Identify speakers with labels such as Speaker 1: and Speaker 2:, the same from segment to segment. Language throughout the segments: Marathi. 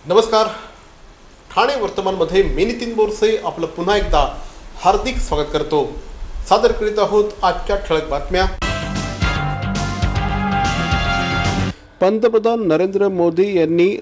Speaker 1: नमस्कार. ठाणे वर्तमानमध्ये मी नितीन बोरसे आपलं पुन्हा एकदा हार्दिक स्वागत करतो. सादर करीत आहोत आजच्या ठळक बातम्या. पंतप्रधान नरेंद्र मोदी यांनी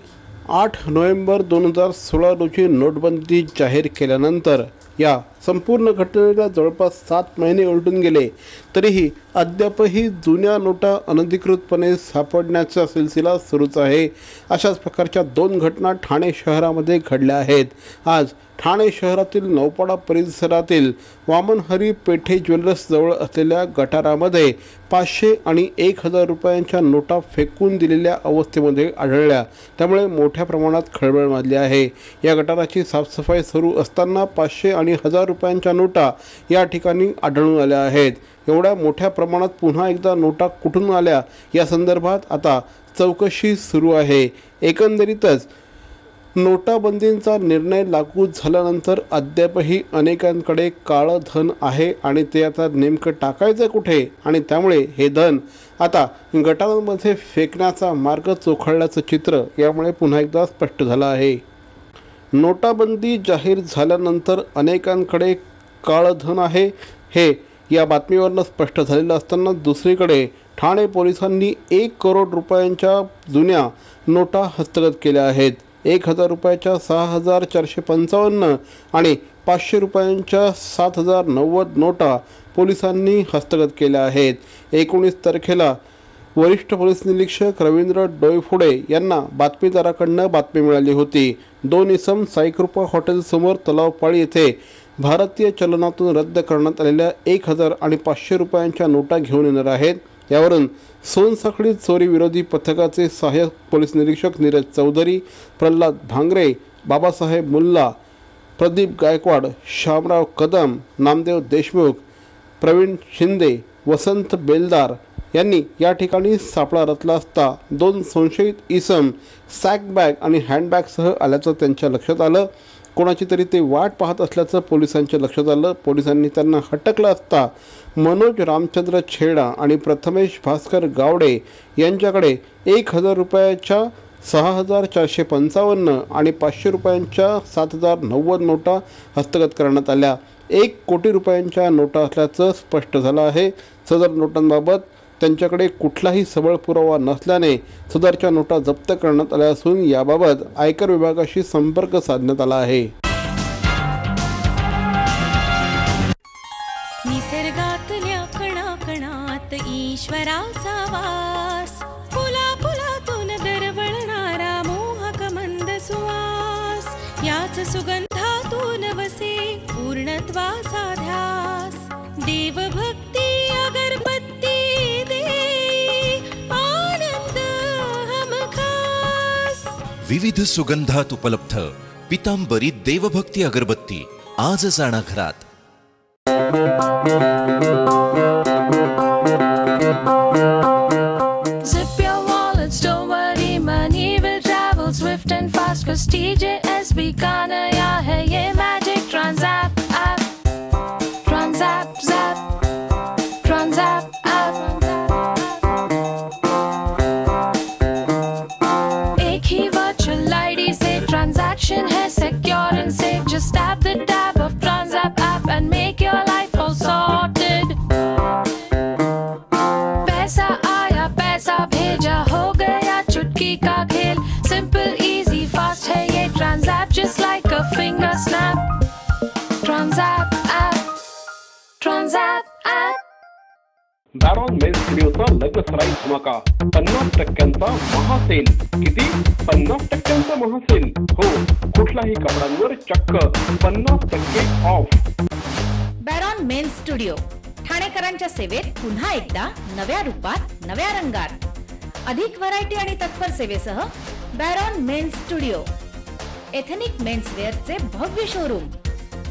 Speaker 1: 8 नोव्हेंबर 2016 रोजी नोटबंदी जाहीर केल्यानंतर या संपूर्ण घटनेला जवळपास 7 महिने उलटून गेले, तरीही अद्यापही जुन्या नोटा अनधिकृतपणे सापडण्याचा सिलसिला सुरूच आहे. अशाच प्रकारच्या 2 घटना ठाणे शहरामध्ये घडल्या आहेत. आज ठाणे शहरातील नौपाडा परिसरातील वामनहरी पेठे ज्वेलर्स जवळ असलेल्या गटारामध्ये 500 आणि 1000 रुपयांच्या नोटा फेकून दिलेल्या अवस्थेमध्ये आढळल्या. त्यामुळे मोठ्या प्रमाणात खळबळ माजली आहे. या गटाराची साफसफाई सुरू असताना 500 आणि 1000 रुपयांच्या नोटा या ठिकाणी आढळून आल्या आहेत. एवढ्या मोठ्या प्रमाणात पुन्हा एकदा नोटा कुठून आल्या या संदर्भात आता चौकशी सुरू आहे. एकंदरीतच नोटाबंदीचा निर्णय लागू झाल्यानंतर अद्यापही अनेकांकडे काळं धन आहे आणि ते आता नेमकं टाकायचं कुठे, आणि त्यामुळे हे धन आता गटारांमध्ये फेकण्याचा मार्ग चोखळल्याचं चित्र यामुळे पुन्हा एकदा स्पष्ट झालं आहे. नोटाबंदी जाहीर झाल्यानंतर अनेकांकडे काळं धन आहे हे या बातमीवरून स्पष्ट झालेलं असताना दुसरीकडे ठाणे पोलिसांनी 1 करोड रुपयांच्या जुन्या नोटा हस्तगत केल्या आहेत. 1000 रुपयाच्या 6455 आणि 500 रुपयांच्या 7090 नोटा पोलिसांनी हस्तगत केल्या आहेत. 19 तारखेला वरिष्ठ पोलीस निरीक्षक रवींद्र डोईफोडे यांना बातमीदाराकडून बातमी मिळाली होती. 2 इसम साईकृपा हॉटेलसमोर तलावपाळी येथे भारतीय चलनातून रद्द करण्यात आलेल्या 1000 आणि 500 रुपयांच्या नोटा घेऊन येणार आहेत. यावरून सोनसाखळी चोरी विरोधी पथकाचे सहाय्यक पोलीस निरीक्षक नीरज चौधरी, प्रल्हाद भांगरे, बाबासाहेब मुल्ला, प्रदीप गायकवाड, शामराव कदम, नामदेव देशमुख, प्रवीण शिंदे, वसंत बेलदार यांनी या ठिकाणी सापळा रचला असता 2 संशयित इसम सॅकबॅग आणि हँडबॅगसह आल्याचं त्यांच्या लक्षात आलं. कोणाची तरी ते वाट पाहत असल्याचं पोलिसांच्या लक्षात आलं. पोलिसांनी त्यांना हटकलं असता मनोज रामचंद्र छेडा आणि प्रथमेश भास्कर गावडे यांच्याकडे 1000 रुपयाच्या 6455 आणि 500 रुपयांच्या 7090 नोटा हस्तगत करण्यात आल्या. 1 कोटी रुपयांच्या नोटा असल्याचं स्पष्ट झालं आहे. सदर नोटांबाबत त्यांच्याकडे कुठलाही सबळ पुरावा नसल्याने सदरच्या नोटा जप्त करण्यात आल्या असून याबाबत आयकर विभागाशी संपर्क साधण्यात आला आहे.
Speaker 2: निसर्गातल्या कणाकणात ईश्वराचा वास, फुला फुलातून दरवळणारा मोहक मंद सुवास, याच सुगंधातून वसे पूर्णत्वाचा ध्यास. देवभक्ती अगरबत्ती दे आनंद हमखास.
Speaker 3: विविध सुगंधात उपलब्ध पितांबरी देवभक्ती अगरबत्ती आजच आणा घरात.
Speaker 2: Zip your wallets, don't worry, money will travel swift and fast, 'cause TJSB का नया है ये magic Transapp app. Transapp zap, Transapp app. एक ही virtual ID से transaction है secure and safe. Just tap the tab of Transapp app and make your life all sorted. पैसा आया पैसा भेजा हो गया चुटकी का खेल. Simple easy fast है ये Transapp, just like a finger snap. Transapp app, Transapp app.
Speaker 1: बॅरॉन men's स्टुडिओचा लग्नसराई धमाका. 50% महासेल. किती? 50% महासेल. हो, कुठल्याही कपड्यांवर चक्क 50% ऑफ.
Speaker 4: बॅरॉन मेन्स स्टुडिओ ठाणेकरांच्या सेवेत पुन्हा एकदा नव्या रूपात नव्या रंगात. अधिक व्हरायटी आणि तत्पर सेवेसह Baron men's studio. Ethnic men's वेअरचे भव्य showroom.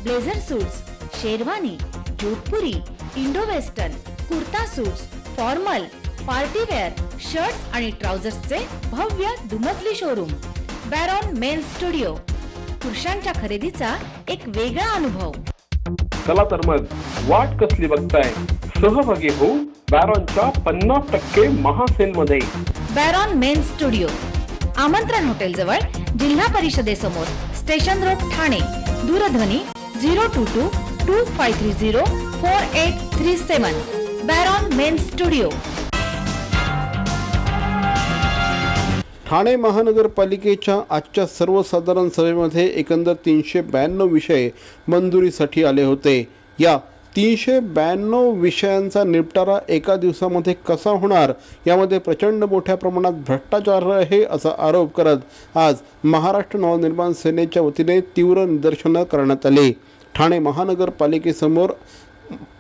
Speaker 4: Blazer suits, sherwani, Jodhpuri, Indo western, kurta suits, formal, partywear, shirts आणि ट्राउझर्सचे भव्य दुमजली शोरूम. बॅरॉन men's studio. पुरुषांच्या खरेदीचा एक वेगळा अनुभव.
Speaker 1: चला तर मग वाट कसली बघताय, सहभागी होऊ बॅरॉनच्या 50% महासेल मध्ये.
Speaker 4: बॅरॉन मेन्स स्टुडिओ आमंत्रण हॉटेल जवळ, जिल्हा परिषदेसमोर, स्टेशन रोड, ठाणे. दूरध्वनी 02225304837. बॅरॉन मेन्स स्टुडिओ.
Speaker 1: ठाणे महानगरपालिकेच्या आजच्या सर्वसाधारण सभेमध्ये एकंदर 392 विषय मंजुरीसाठी आले होते. या 392 विषयांचा निपटारा एका दिवसामध्ये कसा होणार, यामध्ये प्रचंड मोठ्या प्रमाणात भ्रष्टाचार आहे असा आरोप करत आज महाराष्ट्र नवनिर्माण सेनेच्या वतीने तीव्र निदर्शनं करण्यात आली. ठाणे महानगरपालिकेसमोर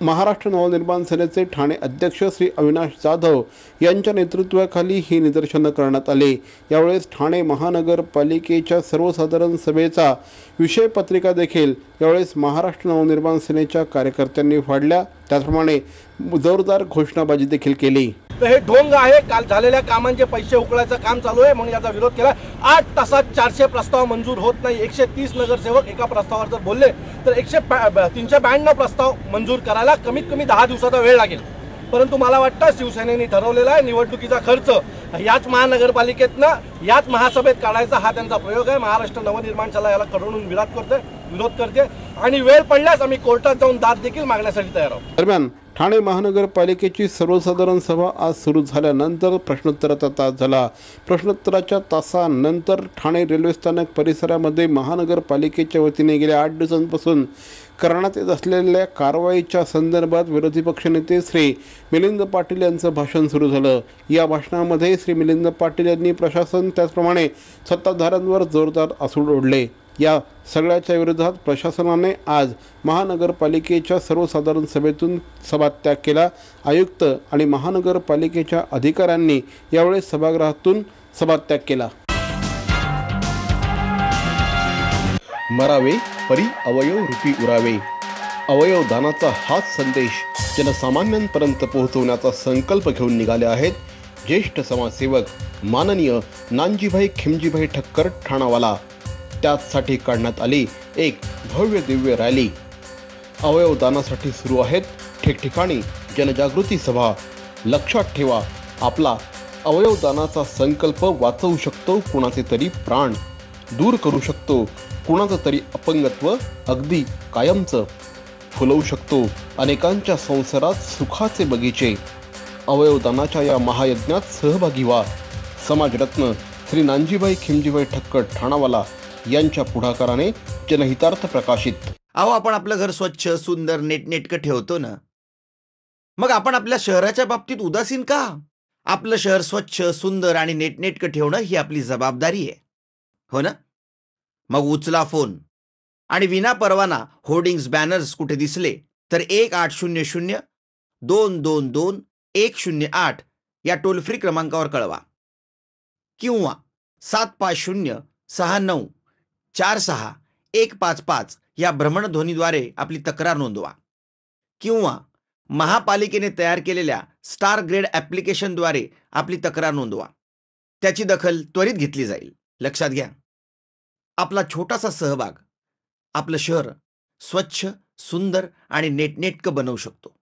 Speaker 1: महाराष्ट्र नवनिर्माण सेनेचे ठाणे अध्यक्ष श्री अविनाश जाधव यांच्या नेतृत्वाखाली ही निदर्शनं करण्यात आली. यावेळेस ठाणे महानगरपालिकेच्या सर्वसाधारण सभेचा विषय पत्रिका देखील यावेळेस महाराष्ट्र नवनिर्माण सेनेच्या कार्यकर्त्यांनी फाडल्या. त्याचप्रमाणे जोरदार घोषणाबाजी देखील केली.
Speaker 5: तर हे ढोंग आहे. काल झालेल्या कामांचे पैसे उकळायचं काम चालू आहे म्हणून याचा विरोध केला. 8 तासात 400 प्रस्ताव मंजूर होत नाही. 130 नगरसेवक एका प्रस्तावावर जर बोलले तर 392 प्रस्ताव मंजूर करायला कमीत कमी 10 दिवसाचा वेळ लागेल. परंतु मला वाटतं शिवसेनेने ठरवलेला आहे निवडणुकीचा खर्च याच महानगरपालिकेतनं याच महासभेत काढायचा हा त्यांचा प्रयोग आहे. महाराष्ट्र नवनिर्माण सेना याला कडून विरोध करते आणि वेळ पडल्यास आम्ही कोर्टात जाऊन दाद देखील मागण्यासाठी तयार आहोत.
Speaker 1: दरम्यान ठाणे महानगरपालिकेची सर्वसाधारण सभा आज सुरू झाल्यानंतर प्रश्नोत्तराचा तास झाला. प्रश्नोत्तराच्या तासानंतर ठाणे रेल्वे स्थानक परिसरामध्ये महानगरपालिकेच्या वतीने गेल्या 8 दिवसांपासून करण्यात येत असलेल्या कारवाईच्या संदर्भात विरोधी पक्षनेते श्री मिलिंद पाटील यांचं भाषण सुरू झालं. या भाषणामध्ये श्री मिलिंद पाटील यांनी प्रशासन त्याचप्रमाणे सत्ताधाऱ्यांवर जोरदार आसूड ओढले. या सगळ्याच्या विरोधात प्रशासनाने आज महानगरपालिकेच्या सर्वसाधारण सभेतून सभात्याग केला. आयुक्त आणि महानगरपालिकेच्या अधिकाऱ्यांनी यावेळी सभागृहातून सभात्याग केला. मरावे परी अवयव रूपी उरावे. अवयव दानाचा हाच संदेश जनसामान्यांपर्यंत पोहोचवण्याचा संकल्प घेऊन निघाले आहेत ज्येष्ठ समाजसेवक माननीय नानजीभाई खिमजीभाई ठक्कर ठाणावाला. त्यासाठी काढण्यात आली एक भव्य दिव्य रॅली. अवयवदानासाठी सुरू आहेत ठिकठिकाणी जनजागृती सभा. लक्षात ठेवा, आपला अवयवदानाचा संकल्प वाचवू शकतो कुणाचे तरी प्राण, दूर करू शकतो कुणाचं तरी अपंगत्व अगदी कायमचं, फुलवू शकतो अनेकांच्या संसारात सुखाचे बगीचे. अवयवदानाच्या या महायज्ञात सहभागी व्हा. समाजरत्न श्री नानजीभाई खिमजीभाई ठक्कर ठाणावाला यांच्या पुढाकाराने जनहितार्थ प्रकाशित.
Speaker 6: अहो, आपण आपलं घर स्वच्छ सुंदर नेटनेटकं ठेवतो ना, मग आपण आपल्या शहराच्या बाबतीत उदासीन का? आपलं शहर स्वच्छ सुंदर आणि नेटनेटकं ठेवणं ही आपली जबाबदारी आहे, हो ना? मग उचला फोन आणि विना परवाना होर्डिंग्स बॅनर्स कुठे दिसले तर 1800-222-108 या टोल फ्री क्रमांकावर कळवा किंवा 7506946-155 या भ्रमणध्वनीद्वारे आपली तक्रार नोंदवा किंवा महापालिकेने तयार केलेल्या स्टार ग्रेड ॲप्लिकेशनद्वारे आपली तक्रार नोंदवा. त्याची दखल त्वरित घेतली जाईल. लक्षात घ्या, आपला छोटासा सहभाग आपलं शहर स्वच्छ सुंदर आणि नेटनेटकं बनवू शकतो.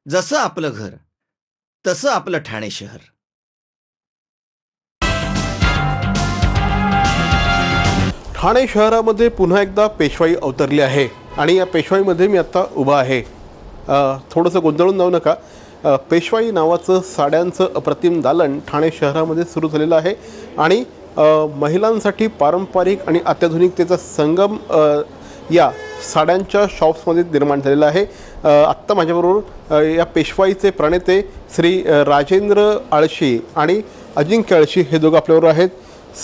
Speaker 6: जसं आपलं घर तसं आपलं ठाणे शहर.
Speaker 1: ठाणे शहरामध्ये पुन्हा एकदा पेशवाई अवतरली आहे आणि या पेशवाईमध्ये मी आत्ता उभा आहे. थोडंसं गोंधळून जाऊ नका. पेशवाई नावाचं साड्यांचं अप्रतिम दालन ठाणे शहरामध्ये सुरू झालेलं आहे आणि महिलांसाठी पारंपरिक आणि अत्याधुनिकतेचा संगम या साड्यांच्या शॉप्समध्ये निर्माण झालेला आहे. आत्ता माझ्याबरोबर या पेशवाईचे प्रणेते श्री राजेंद्र आळशी आणि अजिंक्य आळशी हे दोघं आपल्याबरोबर आहेत.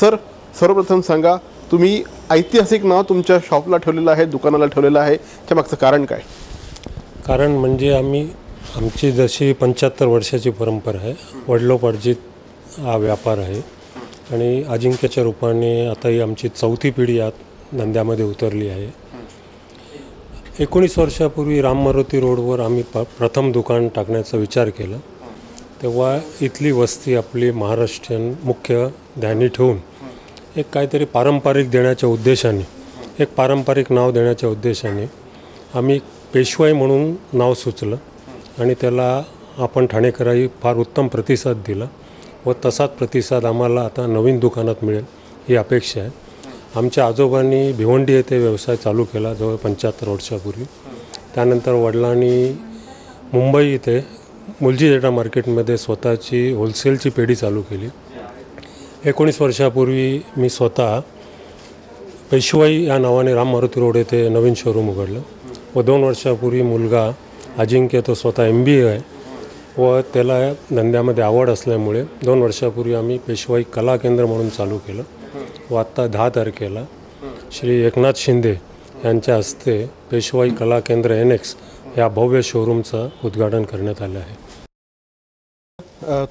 Speaker 1: सर, सर्वप्रथम सांगा, तुम्ही ऐतिहासिक नाव तुमच्या शॉपला ठेवलेलं आहे, दुकानाला ठेवलेलं आहे, त्यामागचं कारण काय?
Speaker 7: कारण म्हणजे आमची जशी 75 वर्षाची परंपरा आहे, वडिलोपार्जित हा व्यापार आहे आणि अजिंक्यच्या रूपाने आता ही आमची 4थी पिढी यात धंद्यामध्ये उतरली आहे. 19 वर्षापूर्वी राममारुती रोडवर आम्ही प्रथम दुकान टाकण्याचा विचार केला. तेव्हा इथली वस्ती आपली महाराष्ट्रीयन मुख्य ध्यानी ठेवून एक काहीतरी पारंपरिक देण्याच्या उद्देशाने, एक पारंपरिक नाव देण्याच्या उद्देशाने आम्ही पेशवाई म्हणून नाव सुचलं आणि त्याला आपण ठाणेकरांनी फार उत्तम प्रतिसाद दिला. व तसाच प्रतिसाद आम्हाला आता नवीन दुकानात मिळेल ही अपेक्षा आहे. आमच्या आजोबांनी भिवंडी येथे व्यवसाय चालू केला जवळ 75 वर्षापूर्वी. त्यानंतर वडिलांनी मुंबई इथे मुलजी डेटा मार्केटमध्ये स्वतःची होलसेलची पेढी चालू केली. 19 वर्षापूर्वी मी स्वतः पेशवाई या नावाने राम मारुती रोड येथे नवीन शोरूम उघडलं व 2 वर्षापूर्वी मुलगा अजिंक्य तो स्वतः MBA आहे व त्याला धंद्यामध्ये आवड असल्यामुळे 2 वर्षापूर्वी आम्ही पेशवाई कला केंद्र म्हणून चालू केलं व आत्ता 10 तारखेला श्री एकनाथ शिंदे यांच्या हस्ते पेशवाई कला केंद्र NX या भव्य शोरूमचं उद्घाटन करण्यात आलं आहे.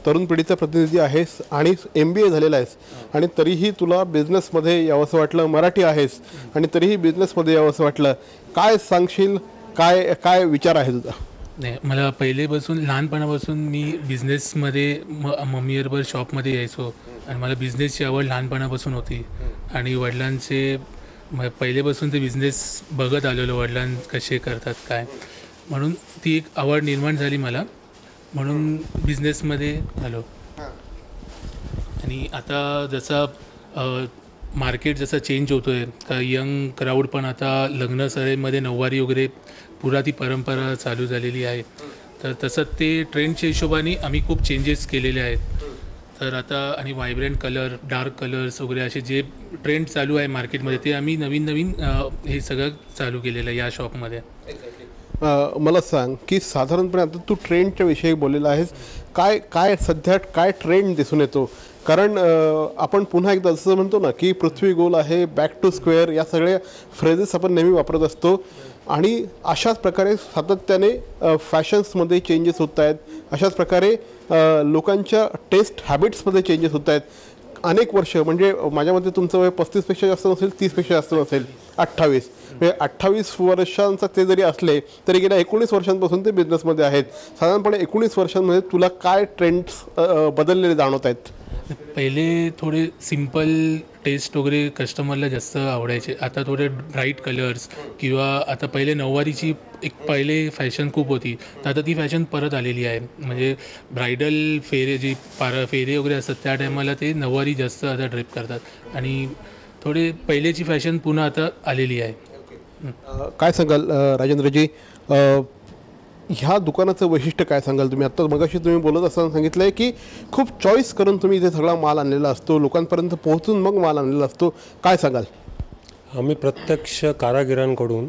Speaker 1: तरुण पिढीचा प्रतिनिधी आहेस आणि MBA झालेला आहेस आणि तरीही तुला बिझनेसमध्ये यावंसं वाटलं, मराठी आहेस आणि तरीही बिझनेसमध्ये यावंसं वाटलं, काय सांगशील? काय काय विचार आहे तुझा?
Speaker 8: नाही, मला पहिलेपासून लहानपणापासून मी बिझनेसमध्ये मम्मीबरोबर शॉपमध्ये यायचो आणि मला बिझनेसची आवड लहानपणापासून होती आणि वडिलांचे पहिलेपासून ते बिझनेस बघत आलेलो, वडिलां कसे करतात काय, म्हणून ती एक आवड निर्माण झाली मला, म्हणून बिझनेसमध्ये आलो. आणि आता जसा मार्केट जसा चेंज होतो आहे का, यंग क्राऊड पण आता लग्न सराईमध्ये नऊवारी वगैरे पुरा ती परंपरा चालू झालेली आहे. तर तसं ते ट्रेंडच्या हिशोबाने आम्ही खूप चेंजेस केलेले आहेत. तर आता आणि व्हायब्रंट कलर, डार्क कलर्स वगैरे असे जे ट्रेंड चालू आहे मार्केटमध्ये ते आम्ही नवीन हे सगळं चालू केलेलं आहे या शॉपमध्ये.
Speaker 1: मला सांग की साधारणपणे आता तू ट्रेंडच्या विषयी बोललेला आहेस, काय काय सध्या काय ट्रेंड दिसून येतो? कारण आपण पुन्हा एकदा जसं म्हणतो ना की पृथ्वी गोल आहे, बॅक टू स्क्वेअर, या सगळ्या फ्रेजेस आपण नेहमी वापरत असतो आणि अशाच प्रकारे सातत्याने फॅशन्समध्ये चेंजेस होत आहेत. अशाच प्रकारे लोकांच्या टेस्ट हॅबिट्समध्ये चेंजेस होत आहेत. अनेक वर्ष म्हणजे माझ्या मते तुमचं वय 35पेक्षा जास्त नसेल, 30पेक्षा जास्त नसेल, 28 म्हणजे 28 वर्षांचा ते जरी असले तरी गेल्या 19 वर्षांपासून ते बिझनेसमध्ये आहेत. साधारणपणे 19 वर्षांमध्ये तुला काय ट्रेंड्स बदललेले जाणवत आहेत?
Speaker 8: पहिले थोडे सिम्पल टेस्ट वगैरे कस्टमरला जास्त आवडायचे, आता थोडे ब्राईट कलर्स किंवा आता पहिले नऊवारीची एक पहिले फॅशन खूप होती, तर आता ती फॅशन परत आलेली आहे. म्हणजे ब्रायडल फेरे जी फेरे वगैरे असतात त्या टायमाला ते नऊवारी जास्त आता ड्रेप करतात आणि थोडे पहिलेची फॅशन पुन्हा आता आलेली आहे.
Speaker 1: काय सांगाल राजेंद्रजी, ह्या दुकानाचं वैशिष्ट्य काय सांगाल तुम्ही? आत्ता मगाशी तुम्ही बोलत असताना सांगितलं आहे की खूप चॉईस करून तुम्ही इथे सगळा माल आणलेला असतो, लोकांपर्यंत पोहोचून मग माल आणलेला असतो, काय सांगाल?
Speaker 7: आम्ही प्रत्यक्ष कारागिरांकडून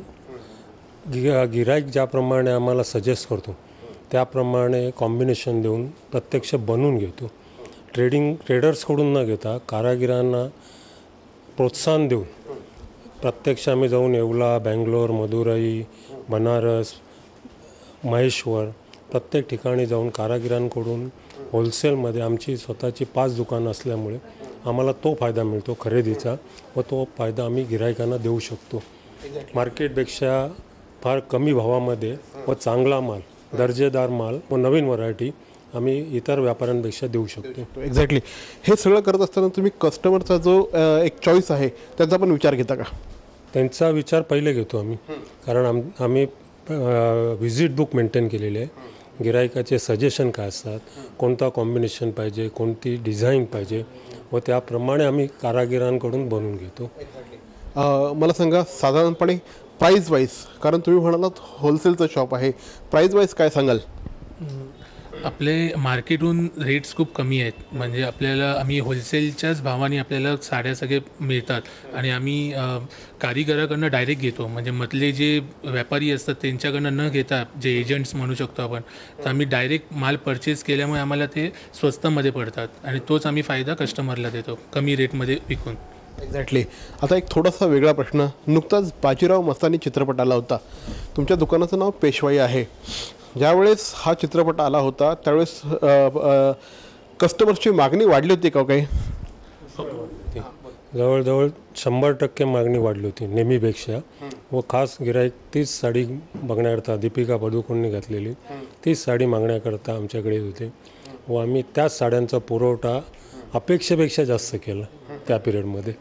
Speaker 7: गिराईक ज्याप्रमाणे आम्हाला सजेस्ट करतो त्याप्रमाणे कॉम्बिनेशन देऊन प्रत्यक्ष बनवून घेतो. ट्रेडर्सकडून न घेता कारागिरांना प्रोत्साहन देऊन प्रत्यक्ष आम्ही जाऊन येवला, बँगलोर, मदुराई, बनारस, महेश्वर प्रत्येक ठिकाणी जाऊन कारागिरांकडून होलसेलमध्ये आमची स्वतःची 5 दुकानं असल्यामुळे आम्हाला तो फायदा मिळतो खरेदीचा व तो फायदा आम्ही गिरायकांना देऊ शकतो. मार्केटपेक्षा फार कमी भावामध्ये व चांगला माल, दर्जेदार माल व नवीन व्हरायटी आम्ही इतर व्यापाऱ्यांपेक्षा देऊ शकतो.
Speaker 1: एक्झॅक्टली. हे सगळं करत असताना तुम्ही कस्टमरचा जो एक चॉईस आहे त्याचा पण विचार घेता का?
Speaker 7: त्यांचा विचार पहिले घेतो आम्ही, कारण आम्ही व्हिजिट बुक मेंटेन केलेले आहे. गिरायकाचे सजेशन काय असतात, कोणता कॉम्बिनेशन पाहिजे, कोणती डिझाईन पाहिजे व त्याप्रमाणे आम्ही कारागिरांकडून बनवून घेतो.
Speaker 1: मला सांगा साधारणपणे प्राईज वाईज, कारण तुम्ही म्हणालात होलसेलचं शॉप आहे, प्राईज वाईज काय सांगाल?
Speaker 8: आपले मार्केटहून रेट्स खूप कमी आहेत. म्हणजे आपल्याला आम्ही होलसेलच्याच भावाने आपल्याला साड्या सगळे मिळतात आणि आम्ही कारिगराकडनं डायरेक्ट घेतो. म्हणजे मधले जे व्यापारी असतात त्यांच्याकडनं न घेता जे एजंट्स म्हणू शकतो आपण, तर आम्ही डायरेक्ट माल परचेस केल्यामुळे आम्हाला ते स्वस्तामध्ये पडतात आणि तोच आम्ही फायदा कस्टमरला देतो कमी रेटमध्ये विकून.
Speaker 1: एक्झॅक्टली. आता एक थोडासा वेगळा प्रश्न, नुकताच बाजीराव मस्तानी चित्रपट आला होता. तुमच्या दुकानाचं नाव पेशवाई आहे. ज्यावेळेस हा चित्रपट आला होता त्यावेळेस कस्टमर्सची मागणी वाढली होती का काही?
Speaker 7: जवळजवळ 100% मागणी वाढली होती नेहमीपेक्षा व खास गिराईक तीच साडी बघण्याकरता, दीपिका पदुकोणने घातलेली तीच साडी मागण्याकरता आमच्याकडे होते व आम्ही त्याच साड्यांचा पुरवठा अपेक्षेपेक्षा जास्त केला त्या पिरियडमध्ये.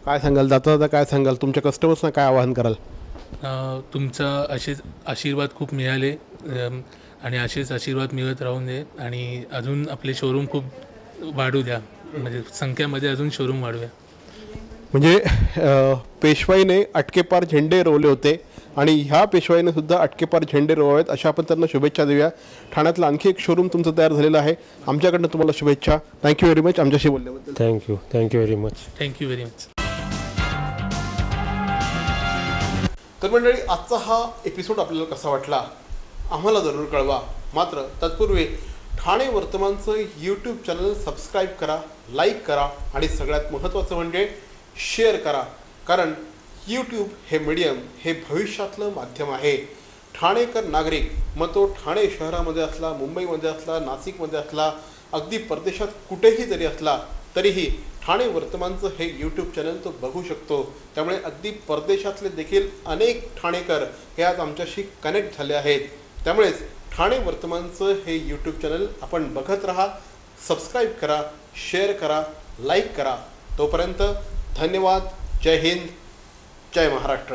Speaker 1: काय सांगाल जाता काय सांगाल, तुमच्या कस्टमर्सना काय आवाहन कराल?
Speaker 8: तुमचा असेच आशीर्वाद खूप मिळाले आणि असेच आशीर्वाद मिळत राहून दे आणि अजून आपले शोरूम खूप वाढू द्या, म्हणजे संख्यामध्ये अजून शोरूम वाढूया.
Speaker 1: म्हणजे पेशवाईने अटकेपार झेंडे रोवले होते आणि ह्या पेशवाईने सुद्धा अटकेपार झेंडे रोवावेत अशा आपण त्यांना शुभेच्छा देऊया. ठाण्यातलं आणखी एक शोरूम तुमचं तयार झालेलं आहे. आमच्याकडनं तुम्हाला शुभेच्छा. थँक्यू व्हेरी मच आमच्याशी बोलल्याबद्दल.
Speaker 7: Thank you very much.
Speaker 8: Thank you very much.
Speaker 1: तर मंडळी, आजचा हा एपिसोड आपल्याला कसा वाटला आम्हाला जरूर कळवा. मात्र तत्पूर्वी ठाणे वर्तमानचं यूट्यूब चॅनल सबस्क्राईब करा, लाईक करा आणि सगळ्यात महत्त्वाचं म्हणजे शेअर करा. कारण यूट्यूब हे मीडियम हे भविष्यातलं माध्यम आहे. ठाणेकर नागरिक, मग तो ठाणे शहरामध्ये असला, मुंबईमध्ये असला, नाशिकमध्ये असला, अगदी परदेशात कुठेही जरी असला तरीही ठाणे वर्तमानचं हे यूट्यूब चॅनल तो बघू शकतो. त्यामुळे अगदी परदेशातले देखील अनेक ठाणेकर हे आज आमच्याशी कनेक्ट झाले आहेत. त्यामुळेच ठाणे वर्तमानचं हे यूट्यूब चॅनल आपण बघत राहा, सबस्क्राईब करा, शेअर करा, लाईक करा. तोपर्यंत धन्यवाद. जय हिंद, जय महाराष्ट्र.